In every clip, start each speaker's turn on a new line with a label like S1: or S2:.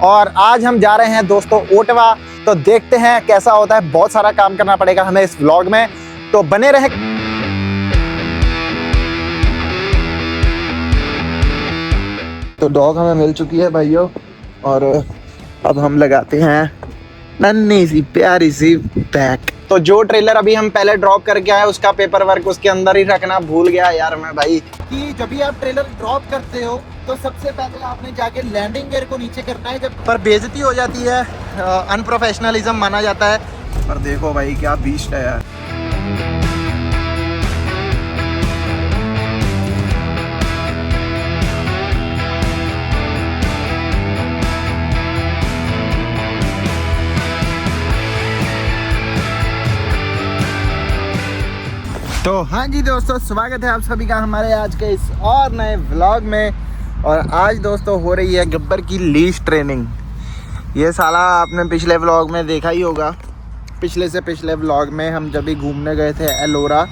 S1: और आज हम जा रहे हैं दोस्तों ओटवा। तो देखते हैं कैसा होता है। बहुत सारा काम करना पड़ेगा हमें इस व्लॉग में, तो बने रहे। तो डॉग हमें मिल चुकी है भाइयों, और अब हम लगाते हैं नन्ही सी प्यारी सी पैक। तो जो ट्रेलर अभी हम पहले ड्रॉप करके आए उसका पेपर वर्क उसके अंदर ही रखना भूल गया यार मैं भाई। कि जब भी आप ट्रेलर ड्रॉप करते हो तो सबसे पहले आपने जाके लैंडिंग गियर को नीचे करना है, जब पर बेइज्जती हो जाती है, अनप्रोफेशनलिज्म माना जाता है। पर देखो भाई क्या बीस्ट है यार। तो हाँ जी दोस्तों, स्वागत है आप सभी का हमारे आज के इस और नए व्लॉग में। और आज दोस्तों हो रही है गब्बर की लीज ट्रेनिंग। ये साला आपने पिछले व्लॉग में देखा ही होगा। पिछले से पिछले व्लॉग में हम जब भी घूमने गए थे एलोरा,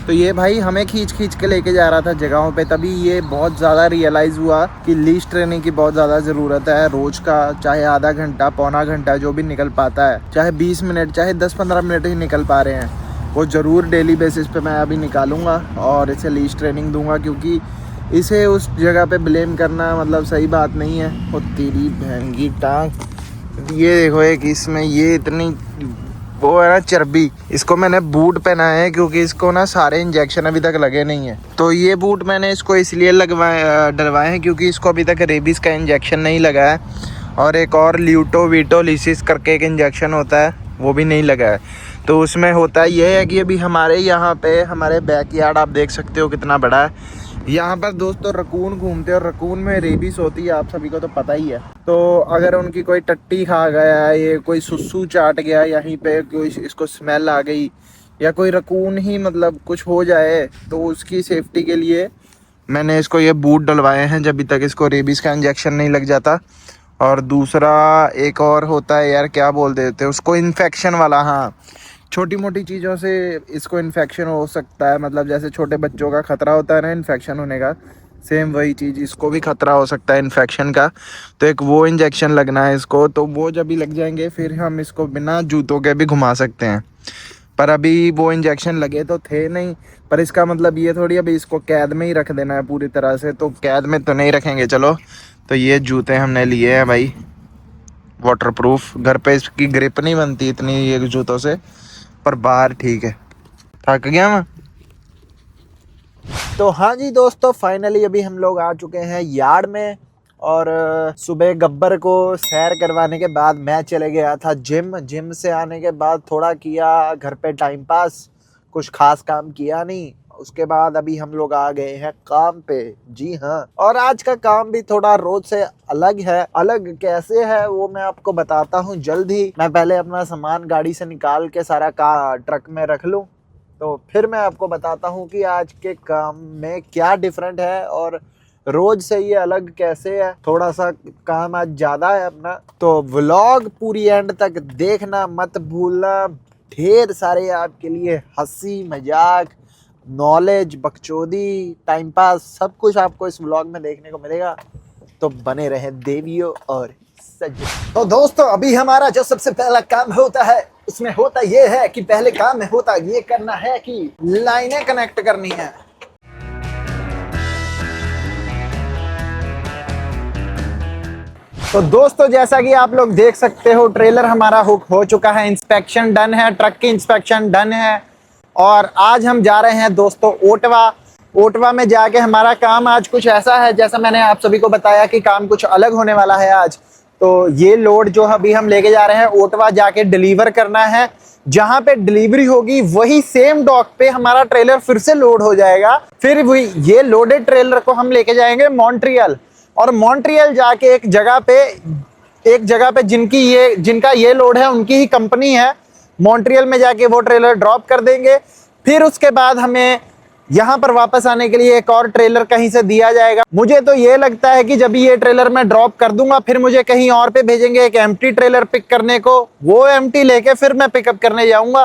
S1: तो ये भाई हमें खींच के लेके जा रहा था जगहों पे। तभी ये बहुत ज़्यादा रियलाइज़ हुआ कि लीज ट्रेनिंग की बहुत ज़्यादा ज़रूरत है। रोज़ का चाहे आधा घंटा पौना घंटा जो भी निकल पाता है, चाहे 20 मिनट चाहे 10-15 मिनट ही निकल पा रहे हैं, वो ज़रूर डेली बेसिस पे मैं अभी निकालूंगा और इसे लीज ट्रेनिंग दूंगा। क्योंकि इसे उस जगह पे ब्लेम करना मतलब सही बात नहीं है। वो तेरी बहन की टांग, ये देखो एक इसमें ये इतनी वो है ना चर्बी। इसको मैंने बूट पहना है क्योंकि इसको ना सारे इंजेक्शन अभी तक लगे नहीं है। तो ये बूट मैंने इसको इसलिए डलवाए हैं क्योंकि इसको अभी तक रेबीज़ का इंजेक्शन नहीं लगा है, और एक और ल्यूटोविटोलिसिस करके एक इंजेक्शन होता है वो भी नहीं लगा है। तो उसमें होता ये है कि अभी हमारे यहाँ पे हमारे बैकयार्ड आप देख सकते हो कितना बड़ा है। यहाँ पर दोस्तों रकून घूमते हैं और रकून में रेबीज होती है, आप सभी को तो पता ही है। तो अगर उनकी कोई टट्टी खा गया, ये कोई सुसु चाट गया यहीं पे, कोई इसको स्मेल आ गई, या कोई रकून ही मतलब कुछ हो जाए, तो उसकी सेफ्टी के लिए मैंने इसको ये बूट डलवाए हैं जब तक इसको रेबीज़ का इंजेक्शन नहीं लग जाता। और दूसरा एक और होता है यार, क्या बोल देते हैं उसको, इन्फेक्शन वाला। हाँ, छोटी मोटी चीज़ों से इसको इन्फेक्शन हो सकता है। मतलब जैसे छोटे बच्चों का खतरा होता है ना इन्फेक्शन होने का, सेम वही चीज़ इसको भी खतरा हो सकता है इन्फेक्शन का। तो एक वो इंजेक्शन लगना है इसको। तो वो जब भी लग जाएंगे फिर हम इसको बिना जूतों के भी घुमा सकते हैं। पर अभी वो इंजेक्शन लगे तो थे नहीं। पर इसका मतलब ये थोड़ी अभी इसको कैद में ही रख देना है पूरी तरह से। तो कैद में तो नहीं रखेंगे चलो। तो ये जूते हमने लिए हैं भाई, वाटरप्रूफ। घर पे इसकी ग्रिप नहीं बनती इतनी ये जूतों से, पर बाहर ठीक है। थक गया मैं। तो हाँ जी दोस्तों, फाइनली अभी हम लोग आ चुके हैं यार्ड में। और सुबह गब्बर को सैर करवाने के बाद मैं चले गया था जिम से आने के बाद थोड़ा किया घर पे टाइम पास, कुछ खास काम किया नहीं। उसके बाद अभी हम लोग आ गए हैं काम पे। जी हाँ, और आज का काम भी थोड़ा रोज से अलग है। अलग कैसे है वो मैं आपको बताता हूँ जल्द ही। मैं पहले अपना सामान गाड़ी से निकाल के सारा ट्रक में रख लूँ, तो फिर मैं आपको बताता हूँ कि आज के काम में क्या डिफरेंट है और रोज से ये अलग कैसे है। थोड़ा सा काम आज ज़्यादा है अपना, तो व्लॉग पूरी एंड तक देखना मत भूलना। ढेर सारे आपके लिए हंसी मजाक, नॉलेज, बकचोदी, टाइम पास सब कुछ आपको इस व्लॉग में देखने को मिलेगा। तो बने रहे देवियों और सज्जनों। तो दोस्तों अभी हमारा जो सबसे पहला काम होता है उसमें होता ये है कि पहले काम में होता ये करना है कि लाइनें कनेक्ट करनी है। तो दोस्तों जैसा कि आप लोग देख सकते हो ट्रेलर हमारा हुक हो चुका है, इंस्पेक्शन डन है, ट्रक की इंस्पेक्शन डन है। और आज हम जा रहे हैं दोस्तों ओटवा में जाके हमारा काम आज कुछ ऐसा है, जैसा मैंने आप सभी को बताया कि काम कुछ अलग होने वाला है आज। तो ये लोड जो अभी हम लेके जा रहे हैं ओटवा जाके डिलीवर करना है। जहां पे डिलीवरी होगी वही सेम डॉक पे हमारा ट्रेलर फिर से लोड हो जाएगा। फिर वही ये लोडेड ट्रेलर को हम लेके जाएंगे मॉन्ट्रियल, और मॉन्ट्रियल जाके एक जगह पे जिनका ये लोड है उनकी ही कंपनी है, मॉन्ट्रियल में जाके वो ट्रेलर ड्रॉप कर देंगे। फिर उसके बाद हमें यहाँ पर वापस आने के लिए एक और ट्रेलर कहीं से दिया जाएगा। मुझे तो ये लगता है कि जब ये ट्रेलर मैं ड्रॉप कर दूंगा फिर मुझे कहीं और पे भेजेंगे एक एम्प्टी ट्रेलर पिक करने को। वो एम्प्टी लेके फिर मैं पिकअप करने जाऊंगा।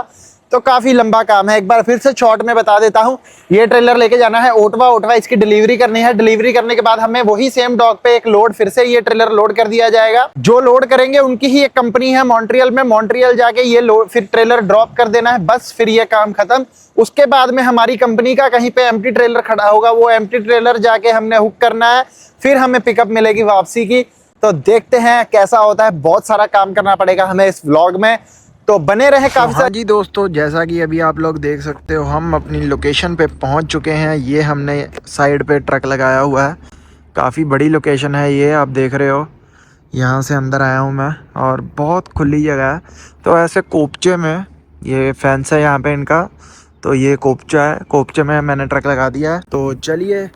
S1: तो काफ़ी लंबा काम है। एक बार फिर से शॉर्ट में बता देता हूँ। ये ट्रेलर लेके जाना है ओटवा, ओटवा इसकी डिलीवरी करनी है। डिलीवरी करने के बाद हमें वही सेम डॉक पे एक लोड फिर से ये ट्रेलर लोड कर दिया जाएगा। जो लोड करेंगे उनकी ही एक कंपनी है मॉन्ट्रियल में, मॉन्ट्रियल जाके ये लोड फिर ट्रेलर ड्रॉप कर देना है, बस फिर ये काम खत्म। उसके बाद में हमारी कंपनी का कहीं पे एम्प्टी ट्रेलर खड़ा होगा, वो एम्प्टी ट्रेलर जाके हमने हुक करना है, फिर हमें पिकअप मिलेगी वापसी की। तो देखते हैं कैसा होता है। बहुत सारा काम करना पड़ेगा हमें इस व्लॉग में, तो बने रहे काफी सारे। जी दोस्तों, जैसा कि अभी आप लोग देख सकते हो, हम अपनी लोकेशन पे पहुंच चुके हैं। ये हमने साइड पे ट्रक लगाया हुआ है। काफ़ी बड़ी लोकेशन है ये, आप देख रहे हो। यहाँ से अंदर आया हूँ मैं और बहुत खुली जगह है। तो ऐसे कोपचे में ये फेंस है यहाँ पे इनका, तो ये कोपचा है, कोपचे में मैंने ट्रक लगा दिया है। तो चलिए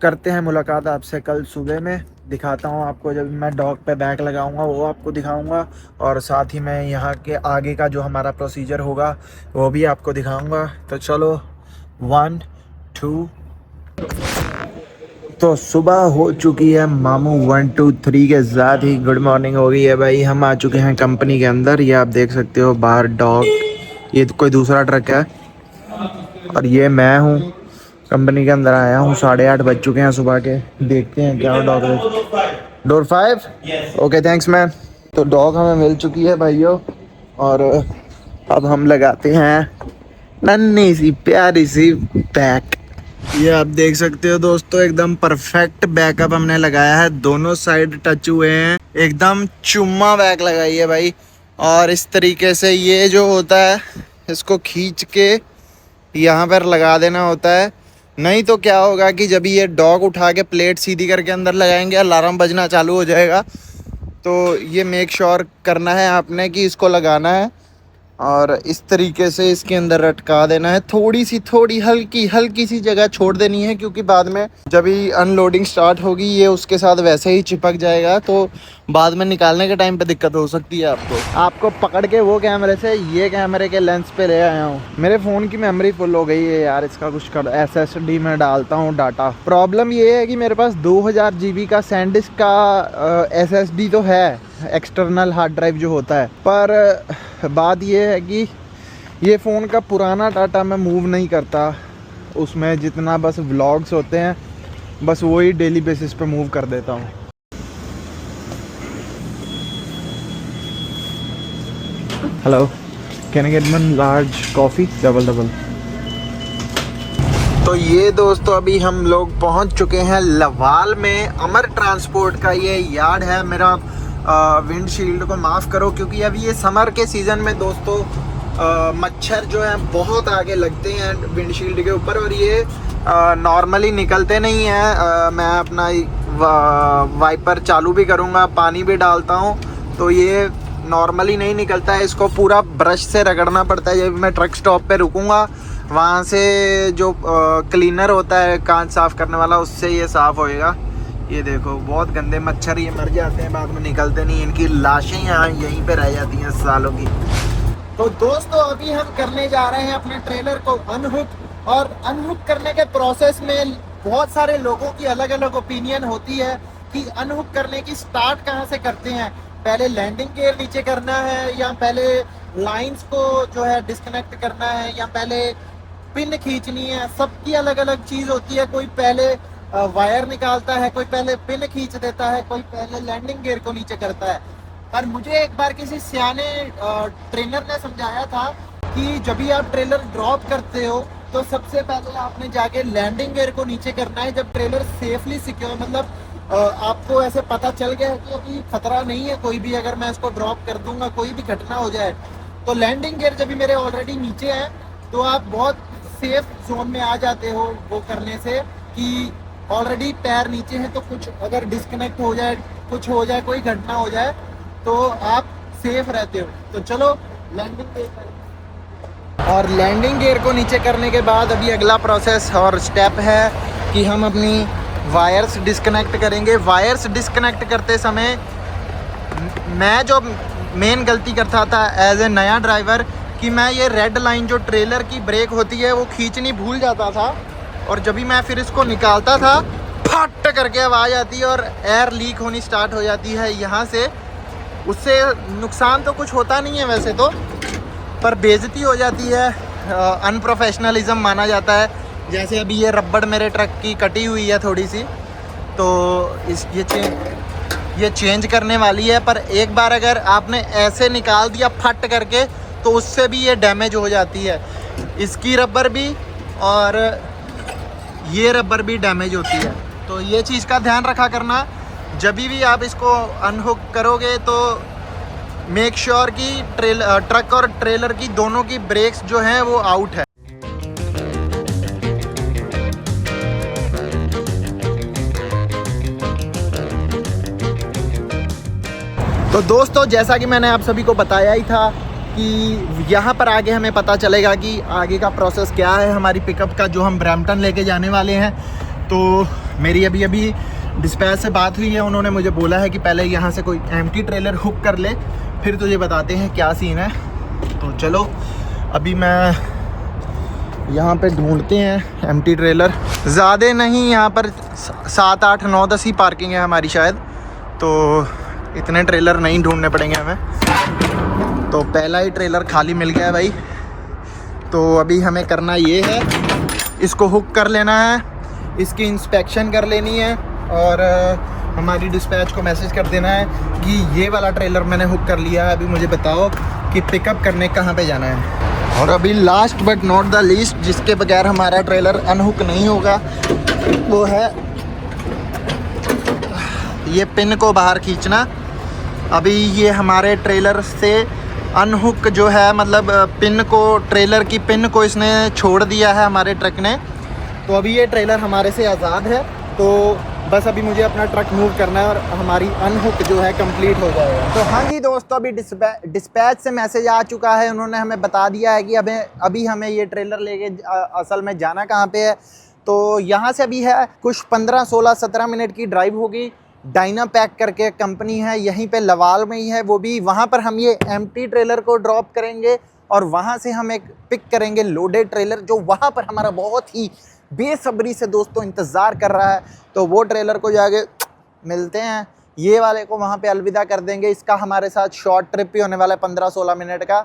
S1: करते हैं मुलाकात आपसे कल सुबह में। दिखाता हूँ आपको, जब मैं डॉक पे बैग लगाऊंगा वो आपको दिखाऊंगा, और साथ ही मैं यहाँ के आगे का जो हमारा प्रोसीजर होगा वो भी आपको दिखाऊंगा। तो चलो 1 2। तो सुबह हो चुकी है मामू, 1 2 3 के साथ ही गुड मॉर्निंग हो गई है भाई। हम आ चुके हैं कंपनी के अंदर। ये आप देख सकते हो बाहर डॉग, ये कोई दूसरा ट्रक है और ये मैं हूँ। कंपनी के अंदर आया हूँ, 8:30 बज चुके हैं सुबह के। देखते हैं क्या डॉग है। Door 5 okay thanks man. तो डॉग हमें मिल चुकी है भाइयों, और अब हम लगाते हैं नन्ही सी प्यारी सी बैक। ये आप देख सकते हो दोस्तों, एकदम परफेक्ट बैकअप हमने लगाया है। दोनों साइड टच हुए हैं, एकदम चुम्मा बैक लगाई है भाई। और इस तरीके से ये जो होता है, इसको खींच के यहाँ पर लगा देना होता है। नहीं तो क्या होगा कि जब ये डॉग उठा के प्लेट सीधी करके अंदर लगाएंगे, अलार्म बजना चालू हो जाएगा। तो ये मेक श्योर करना है आपने कि इसको लगाना है और इस तरीके से इसके अंदर अटका देना है। थोड़ी हल्की सी जगह छोड़ देनी है, क्योंकि बाद में जब ही अनलोडिंग स्टार्ट होगी ये उसके साथ वैसे ही चिपक जाएगा, तो बाद में निकालने के टाइम पे दिक्कत हो सकती है आपको पकड़ के वो कैमरे से ये कैमरे के लेंस पे ले आया हूँ। मेरे फ़ोन की मेमोरी फुल हो गई है यार, इसका कुछ कर SSD में डालता हूँ डाटा। प्रॉब्लम ये है कि मेरे पास 2000 GB का सैंडिस्क का SSD तो है, एक्सटर्नल हार्ड ड्राइव जो होता है, पर बात ये है कि ये फ़ोन का पुराना डाटा मैं मूव नहीं करता उसमें। जितना बस व्लॉग्स होते हैं बस वही डेली बेसिस पे मूव कर देता हूँ। Hello, can I get one large coffee double. तो ये दोस्तों अभी हम लोग पहुंच चुके हैं लवाल में। अमर ट्रांसपोर्ट का ये यार्ड है। मेरा विंडशील्ड को माफ़ करो, क्योंकि अभी ये समर के सीज़न में दोस्तों मच्छर जो है बहुत आगे लगते हैं विंडशील्ड के ऊपर, और ये नॉर्मली निकलते नहीं हैं। मैं अपना वाइपर चालू भी करूँगा, पानी भी डालता हूँ, तो ये नॉर्मली नहीं निकलता है। इसको पूरा ब्रश से रगड़ना पड़ता है। जब मैं ट्रक स्टॉप पे रुकूँगा वहाँ से जो क्लीनर होता है कांच साफ़ करने वाला, उससे ये साफ़ होएगा। ये देखो बहुत गंदे मच्छर, ये मर जाते हैं बाद में, निकलते नहीं। इनकी लाशें यहाँ यहीं पे रह जाती हैं सालों की। तो दोस्तों अभी हम करने जा रहे हैं अपने ट्रेलर को अनहुक, और अनहुक करने के प्रोसेस में बहुत सारे लोगों की अलग अलग ओपिनियन होती है कि अनहुक करने की स्टार्ट कहाँ से करते हैं। पहले लैंडिंग गियर नीचे करना है, या पहले लाइंस को जो है डिस्कनेक्ट करना है, या पहले पिन खींचनी है। सबकी अलग अलग चीज़ होती है। कोई पहले वायर निकालता है, कोई पहले पिन खींच देता है, कोई पहले लैंडिंग गियर को नीचे करता है। पर मुझे एक बार किसी सियाने ट्रेनर ने समझाया था कि जब भी आप ट्रेलर ड्रॉप करते हो तो सबसे पहले आपने जाके लैंडिंग गियर को नीचे करना है। जब ट्रेलर सेफली सिक्योर, मतलब आपको ऐसे पता चल गया है कि अभी खतरा नहीं है कोई भी, अगर मैं इसको ड्रॉप कर दूंगा कोई भी घटना हो जाए, तो लैंडिंग गियर जब भी मेरे ऑलरेडी नीचे है तो आप बहुत सेफ जोन में आ जाते हो वो करने से, कि ऑलरेडी पैर नीचे है, तो कुछ अगर डिस्कनेक्ट हो जाए, कुछ हो जाए, कोई घटना हो जाए, तो आप सेफ रहते हो। तो चलो लैंडिंग गियर करें। और लैंडिंग गियर को नीचे करने के बाद अभी अगला प्रोसेस और स्टेप है कि हम अपनी वायर्स डिस्कनेक्ट करेंगे। वायर्स डिस्कनेक्ट करते समय मैं जो मेन गलती करता था एज ए नया ड्राइवर, कि मैं ये रेड लाइन जो ट्रेलर की ब्रेक होती है वो खींचनी भूल जाता था, और जब भी मैं फिर इसको निकालता था फट करके आवाज़ आती है और एयर लीक होनी स्टार्ट हो जाती है यहाँ से। उससे नुकसान तो कुछ होता नहीं है वैसे तो, पर बेइज्जती हो जाती है, अनप्रोफेशनलिज्म माना जाता है। जैसे अभी ये रबड़ मेरे ट्रक की कटी हुई है थोड़ी सी, तो ये चेंज करने वाली है। पर एक बार अगर आपने ऐसे निकाल दिया फट करके तो उससे भी ये डैमेज हो जाती है। इसकी रबर भी और ये रबर भी डैमेज होती है। तो ये चीज़ का ध्यान रखा करना, जब भी आप इसको अनहुक करोगे तो मेक श्योर कि ट्रक और ट्रेलर की दोनों की ब्रेक्स जो हैं वो आउट है। तो दोस्तों, जैसा कि मैंने आप सभी को बताया ही था कि यहाँ पर आगे हमें पता चलेगा कि आगे का प्रोसेस क्या है हमारी पिकअप का, जो हम ब्रैम्पटन लेके जाने वाले हैं। तो मेरी अभी डिस्पैच से बात हुई है, उन्होंने मुझे बोला है कि पहले यहाँ से कोई एम्प्टी ट्रेलर हुक कर ले, फिर तुझे बताते हैं क्या सीन है। तो चलो अभी मैं यहाँ पे ढूंढते हैं एम्प्टी ट्रेलर। ज़्यादा नहीं, यहाँ पर 7, 8, 9, 10 ही पार्किंग है हमारी शायद, तो इतने ट्रेलर नहीं ढूंढने पड़ेंगे हमें। तो पहला ही ट्रेलर खाली मिल गया है भाई। तो अभी हमें करना ये है, इसको हुक कर लेना है, इसकी इंस्पेक्शन कर लेनी है और हमारी डिस्पैच को मैसेज कर देना है कि ये वाला ट्रेलर मैंने हुक कर लिया है, अभी मुझे बताओ कि पिकअप करने कहाँ पे जाना है। और अभी last but not the least, जिसके बगैर हमारा ट्रेलर अनहुक नहीं होगा, वो है ये पिन को बाहर खींचना। अभी ये हमारे ट्रेलर से अनहुक जो है, मतलब पिन को, ट्रेलर की पिन को इसने छोड़ दिया है हमारे ट्रक ने। तो अभी ये ट्रेलर हमारे से आज़ाद है। तो बस अभी मुझे अपना ट्रक मूव करना है और हमारी अनहुक जो है कंप्लीट हो जाएगा। तो हाँ जी दोस्तों, अभी डिस्पैच से मैसेज आ चुका है। उन्होंने हमें बता दिया है कि अभी हमें ये ट्रेलर लेके असल में जाना कहाँ पे है। तो यहाँ से अभी है कुछ 15, 16, 17 मिनट की ड्राइव होगी। डायनापैक करके कंपनी है, यहीं पे लवाल में ही है वो भी। वहाँ पर हम ये एम्प्टी ट्रेलर को ड्रॉप करेंगे और वहाँ से हम एक पिक करेंगे लोडेड ट्रेलर, जो वहाँ पर हमारा बहुत ही बेसब्री से दोस्तों इंतज़ार कर रहा है। तो वो ट्रेलर को जाके मिलते हैं, ये वाले को वहाँ पे अलविदा कर देंगे। इसका हमारे साथ शॉर्ट ट्रिप ही होने वाला है 15-16 मिनट का।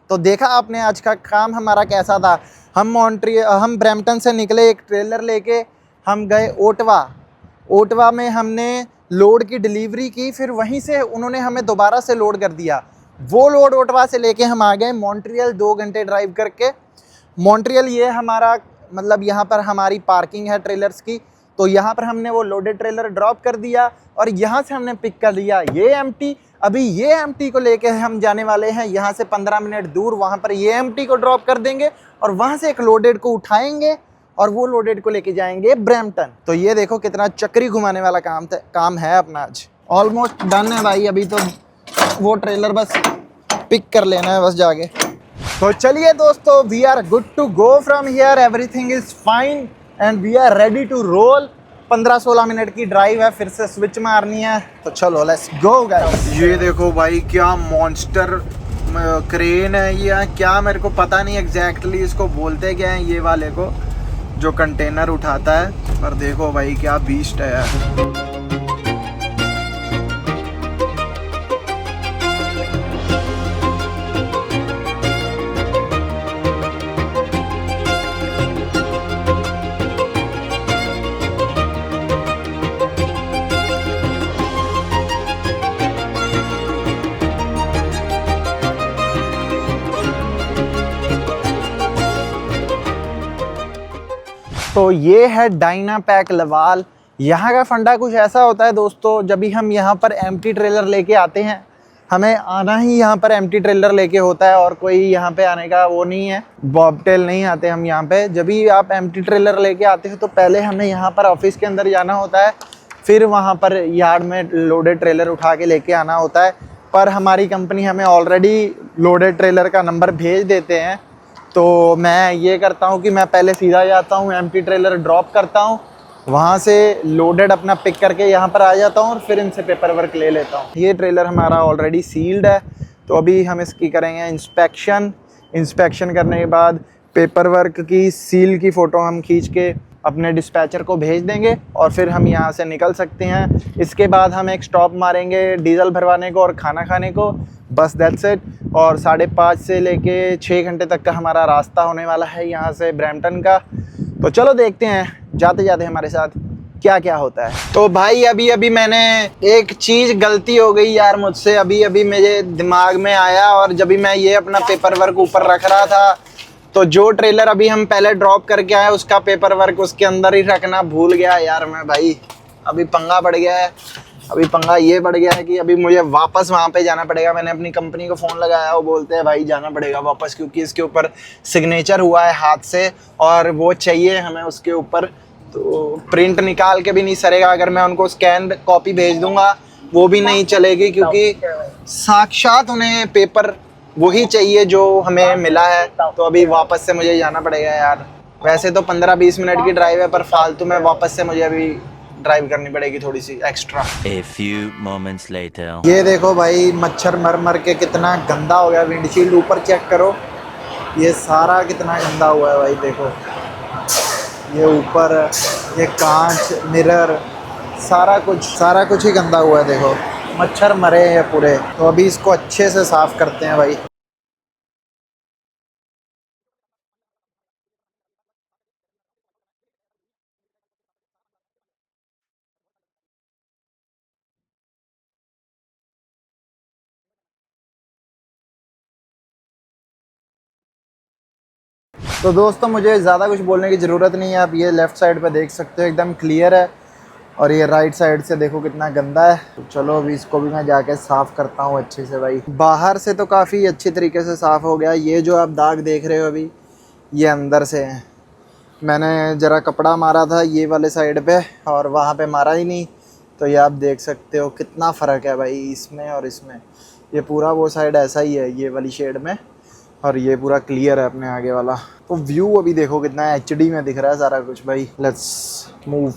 S1: तो देखा आपने आज का काम हमारा कैसा था। हम ब्रैम्पटन से निकले एक ट्रेलर लेके, हम गए ओटवा में हमने लोड की डिलीवरी की, फिर वहीं से उन्होंने हमें दोबारा से लोड कर दिया। वो लोड ओटवा से लेके हम आ गए मॉन्ट्रियल 2 घंटे ड्राइव करके। मॉन्ट्रियल ये हमारा, मतलब यहाँ पर हमारी पार्किंग है ट्रेलर्स की। तो यहाँ पर हमने वो लोडेड ट्रेलर ड्रॉप कर दिया और यहाँ से हमने पिक कर लिया ये एम्प्टी। अभी ये एम्प्टी को लेके हम जाने वाले हैं यहाँ से 15 मिनट दूर, वहाँ पर ये एम्प्टी को ड्रॉप कर देंगे और वहाँ से एक लोडेड को उठाएंगे और वो लोडेड को लेके जाएंगे ब्रैम्पटन। तो ये देखो कितना चक्री घुमाने वाला काम है अपना आज। ऑलमोस्ट डन है भाई, अभी तो वो ट्रेलर बस पिक कर लेना है बस जाके। तो चलिए दोस्तों, we are good to go from here, everything is fine and we are ready to roll. 15-16 minute की ड्राइव है, फिर से स्विच मारनी है। तो चलो लेट्स गो गाइस। ये देखो भाई, क्या मॉन्स्टर क्रेन है ये, क्या मेरे को पता नहीं एग्जैक्टली इसको बोलते क्या है, ये वाले को जो कंटेनर उठाता है। पर देखो भाई क्या बीस्ट है यार। तो ये है डायनापैक लवाल। यहाँ का फंडा कुछ ऐसा होता है दोस्तों, जब भी हम यहाँ पर एम्प्टी ट्रेलर लेके आते हैं, हमें आना ही यहाँ पर एम्प्टी ट्रेलर लेके होता है और कोई यहाँ पे आने का वो नहीं है, बॉबटेल नहीं आते हम यहाँ पे। जब भी आप एम्प्टी ट्रेलर लेके आते हो तो पहले हमें यहाँ पर ऑफिस के अंदर जाना होता है, फिर वहाँ पर यार्ड में लोडेड ट्रेलर उठा के लेके आना होता है। पर हमारी कंपनी हमें ऑलरेडी लोडेड ट्रेलर का नंबर भेज देते हैं। तो मैं ये करता हूँ कि मैं पहले सीधा जाता हूँ, एम्प्टी ट्रेलर ड्रॉप करता हूँ, वहाँ से लोडेड अपना पिक करके यहाँ पर आ जाता हूँ और फिर इनसे पेपर वर्क ले लेता हूँ। ये ट्रेलर हमारा ऑलरेडी सील्ड है, तो अभी हम इसकी करेंगे इंस्पेक्शन करने के बाद पेपर वर्क की सील की फ़ोटो हम खींच के अपने डिस्पैचर को भेज देंगे और फिर हम यहाँ से निकल सकते हैं। इसके बाद हम एक स्टॉप मारेंगे डीजल भरवाने को और खाना खाने को, बस दैट्स इट। और 5:30 से लेके 6 घंटे तक का हमारा रास्ता होने वाला है यहाँ से ब्रैम्पटन का। तो चलो देखते हैं जाते जाते हमारे साथ क्या क्या होता है। तो भाई अभी अभी मैंने एक चीज़ गलती हो गई यार मुझसे, अभी अभी मेरे दिमाग में आया। और जब भी मैं ये अपना पेपर वर्क ऊपर रख रहा था तो जो ट्रेलर अभी हम पहले ड्रॉप करके आए उसका पेपर वर्क उसके अंदर ही रखना भूल गया यार मैं भाई। अभी पंगा पड़ गया है। अभी पंगा ये पड़ गया है कि अभी मुझे वापस वहाँ पे जाना पड़ेगा। मैंने अपनी कंपनी को फ़ोन लगाया, वो बोलते हैं भाई जाना पड़ेगा वापस, क्योंकि इसके ऊपर सिग्नेचर हुआ है हाथ से और वो चाहिए हमें उसके ऊपर। तो प्रिंट निकाल के भी नहीं सरेगा, अगर मैं उनको स्कैन कॉपी भेज दूंगा वो भी नहीं चलेगी, क्योंकि साक्षात उन्हें पेपर वही चाहिए जो हमें मिला है। तो अभी वापस से मुझे जाना पड़ेगा यार। वैसे तो 15-20 मिनट की ड्राइव है, पर फालतू में वापस से मुझे अभी ड्राइव करनी पड़ेगी थोड़ी सी extra.
S2: A few moments later.
S1: ये देखो भाई मच्छर मर मर के कितना गंदा हो गया विंडशील्ड। ऊपर चेक करो, ये सारा कितना गंदा हुआ है भाई। देखो ये ऊपर, ये कांच, मिरर, सारा कुछ ही गंदा हुआ है। देखो मच्छर मरे हैं पूरे। तो अभी इसको अच्छे से साफ करते हैं भाई। तो दोस्तों मुझे ज़्यादा कुछ बोलने की ज़रूरत नहीं है। आप ये लेफ़्ट साइड पे देख सकते हो एकदम क्लियर है, और ये राइट साइड से देखो कितना गंदा है। तो चलो अभी इसको भी मैं जाके साफ़ करता हूँ अच्छे से भाई। बाहर से तो काफ़ी अच्छी तरीके से साफ़ हो गया। ये जो आप दाग देख रहे हो अभी, ये अंदर से है। मैंने ज़रा कपड़ा मारा था ये वाले साइड पे और वहाँ पे मारा ही नहीं। तो ये आप देख सकते हो कितना फ़र्क है भाई इसमें और इसमें। ये पूरा वो साइड ऐसा ही है ये वाली शेड में, और ये पूरा क्लियर है अपने आगे वाला। तो व्यू अभी देखो कितना HD में दिख रहा है सारा कुछ भाई। Let's move.